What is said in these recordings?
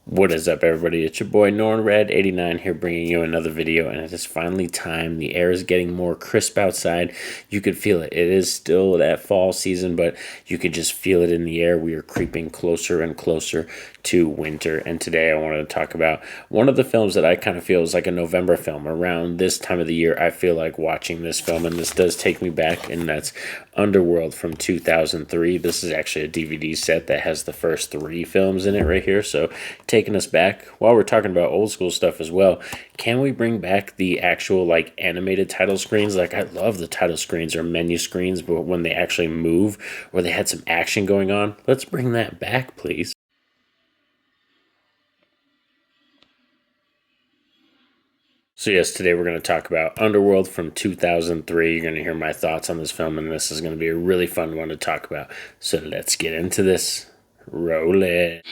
What is up, everybody? It's your boy NornRed89 here, bringing you another video, and it is finally time. The air is getting more crisp outside. You could feel it. It is still that fall season, but you could just feel it in the air. We are creeping closer and closer to winter, and today I wanted to talk about one of the films that I kind of feel is like a November film. Around this time of the year, I feel like watching this film, and this does take me back, and that's Underworld from 2003. This is actually a DVD set that has the first 3 films in it right here, so taking us back. While we're talking about old school stuff as well, can we bring back the actual like animated title screens? Like, I love the title screens or menu screens, but when they actually move or they had some action going on, let's bring that back, please. So yes, today we're going to talk about Underworld from 2003. You're going to hear my thoughts on this film, and this is going to be a really fun one to talk about. So let's get into this. Roll it.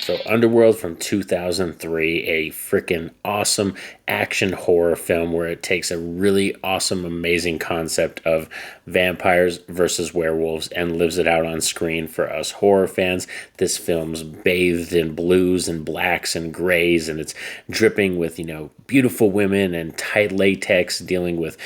So Underworld from 2003, a freaking awesome action horror film where it takes a really awesome, amazing concept of vampires versus werewolves and lives it out on screen for us horror fans. This film's bathed in blues and blacks and grays, and it's dripping with, beautiful women and tight latex, dealing with,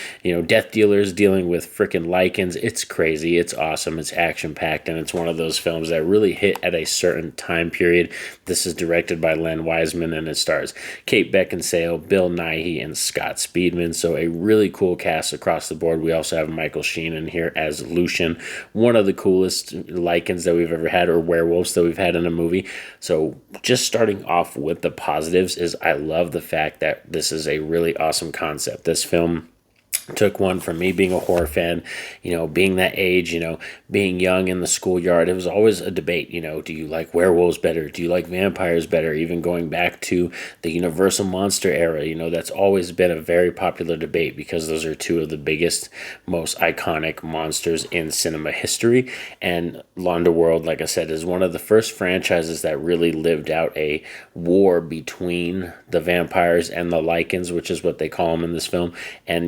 death dealers, dealing with freaking Lycans. It's crazy. It's awesome. It's action-packed, and it's one of those films that really hit at a certain time period. This is directed by Len Wiseman, and it stars Kate Beckinsale, Bill Nighy, and Scott Speedman. So a really cool cast across the board. We also have Michael Sheen in here as Lucian, one of the coolest Lycans that we've ever had, or werewolves that we've had in a movie. So just starting off with the positives is I love the fact that this is a really awesome concept. This film took one from me being a horror fan, being that age, being young in the schoolyard. It was always a debate, do you like werewolves better? Do you like vampires better? Even going back to the Universal Monster era, that's always been a very popular debate because those are 2 of the biggest, most iconic monsters in cinema history. And Underworld, like I said, is one of the first franchises that really lived out a war between the vampires and the Lycans, which is what they call them in this film. And,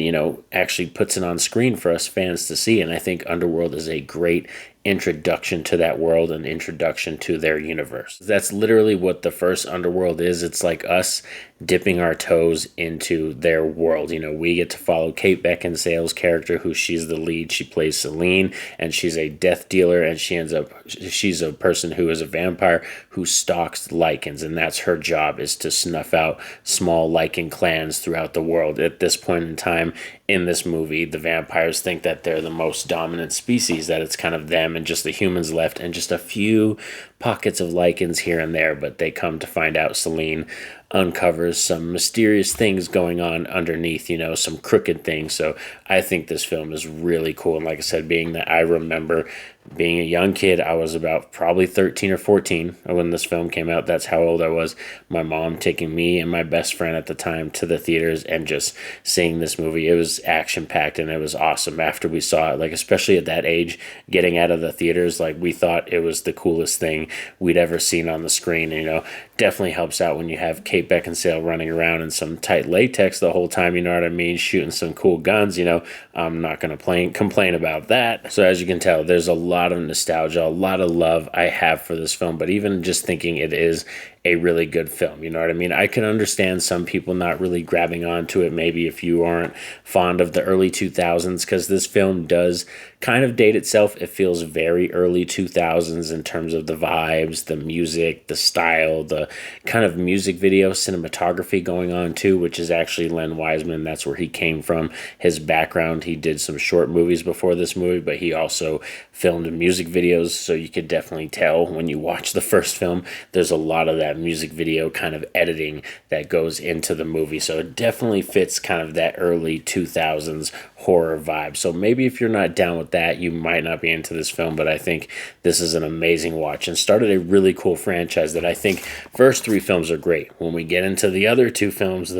actually puts it on screen for us fans to see. And I think Underworld is a great introduction to that world and introduction to their universe. That's literally what the first Underworld is. It's like us dipping our toes into their world. We get to follow Kate Beckinsale's character, who she's the lead. She plays Selene, and she's a death dealer, and she's a person who is a vampire who stalks Lycans, and that's her job, is to snuff out small Lycan clans throughout the world. At this point in time in this movie, the vampires think that they're the most dominant species, that it's kind of them and just the humans left, and just a few pockets of Lycans here and there. But they come to find out Selene uncovers some mysterious things going on underneath, some crooked things. So I think this film is really cool. And like I said, being that I remember being a young kid, I was about probably 13 or 14 when this film came out. That's how old I was. My mom taking me and my best friend at the time to the theaters and just seeing this movie. It was action-packed, and it was awesome after we saw it. Like, especially at that age, getting out of the theaters, like, we thought it was the coolest thing we'd ever seen on the screen. Definitely helps out when you have Kate Beckinsale running around in some tight latex the whole time, you know what I mean, shooting some cool guns. I'm not going to complain about that. So as you can tell, there's a lot of nostalgia, a lot of love I have for this film, but even just thinking it is a really good film, you know what I mean? I can understand some people not really grabbing onto it, maybe if you aren't fond of the early 2000s, because this film does kind of date itself. It feels very early 2000s in terms of the vibes, the music, the style, the kind of music video cinematography going on too, which is actually Len Wiseman. That's where he came from. His background, he did some short movies before this movie, but he also filmed music videos, so you could definitely tell when you watch the first film, there's a lot of that music video kind of editing that goes into the movie. So it definitely fits kind of that early 2000s horror vibe. So maybe if you're not down with that, you might not be into this film, but I think this is an amazing watch and started a really cool franchise that I think first 3 films are great. When we get into the other 2 films,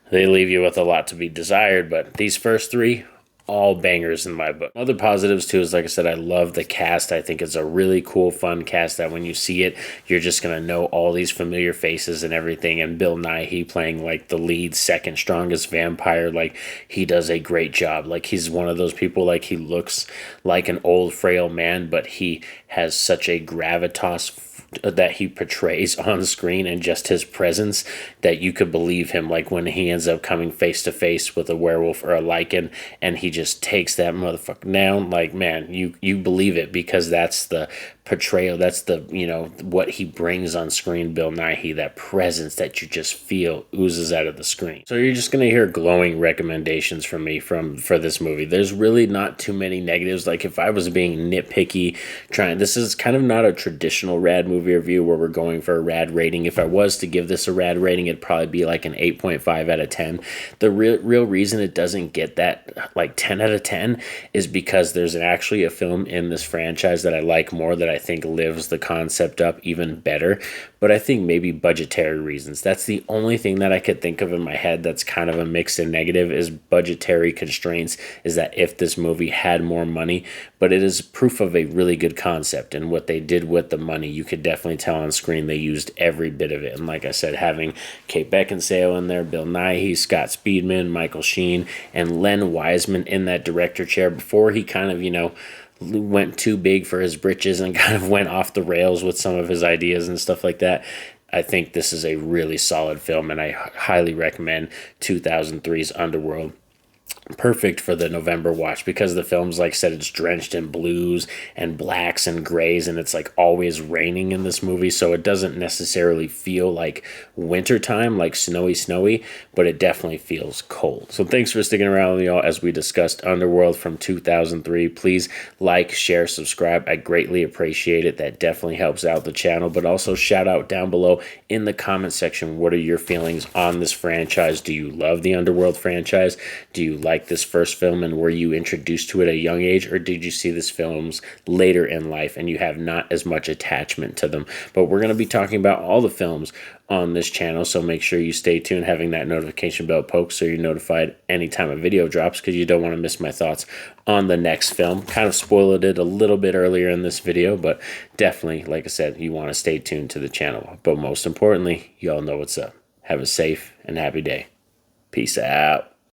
they leave you with a lot to be desired, but these first 3, all bangers in my book. Other positives too is, like I said, I love the cast. I think it's a really cool, fun cast that when you see it, you're just going to know all these familiar faces and everything. And Bill Nighy playing like the lead second strongest vampire, like he does a great job. Like he's one of those people, like he looks like an old frail man, but he has such a gravitas that he portrays on screen, and just his presence, that you could believe him, like when he ends up coming face to face with a werewolf or a lycan and he just takes that motherfucker down. Like, man, you believe it, because that's the portrayal, that's the, you know, what he brings on screen. Bill Nighy, that presence that you just feel oozes out of the screen. So you're just gonna hear glowing recommendations from me for this movie. There's really not too many negatives. Like if I was being nitpicky, this is kind of not a traditional rad movie review where we're going for a rad rating. If I was to give this a rad rating, it'd probably be like an 8.5 out of 10. The real reason it doesn't get that like 10 out of 10 is because there's actually a film in this franchise that I like more, that I think lives the concept up even better. But I think maybe budgetary reasons. That's the only thing that I could think of in my head that's kind of a mix and negative, is budgetary constraints, is that if this movie had more money. But it is proof of a really good concept, and what they did with the money, you could definitely tell on screen they used every bit of it. And like I said, having Kate Beckinsale in there, Bill Nighy, Scott Speedman, Michael Sheen, and Len Wiseman in that director chair before he kind of, you know, went too big for his britches and kind of went off the rails with some of his ideas and stuff like that. I think this is a really solid film, and I highly recommend 2003's Underworld. Perfect for the November watch, because the film's, like I said, it's drenched in blues and blacks and grays, and it's like always raining in this movie, so it doesn't necessarily feel like wintertime, like snowy, but it definitely feels cold. So thanks for sticking around with me all as we discussed Underworld from 2003. Please like, share, subscribe. I greatly appreciate it. That definitely helps out the channel. But also shout out down below in the comment section, what are your feelings on this franchise? Do you love the Underworld franchise? Do you like this first film, and were you introduced to it at a young age, or did you see this films later in life and you have not as much attachment to them? But we're going to be talking about all the films on this channel, so make sure you stay tuned, having that notification bell poked so you're notified anytime a video drops, because you don't want to miss my thoughts on the next film. Kind of spoiled it a little bit earlier in this video, but definitely, like I said, you want to stay tuned to the channel. But most importantly, y'all know what's up. Have a safe and happy day. Peace out.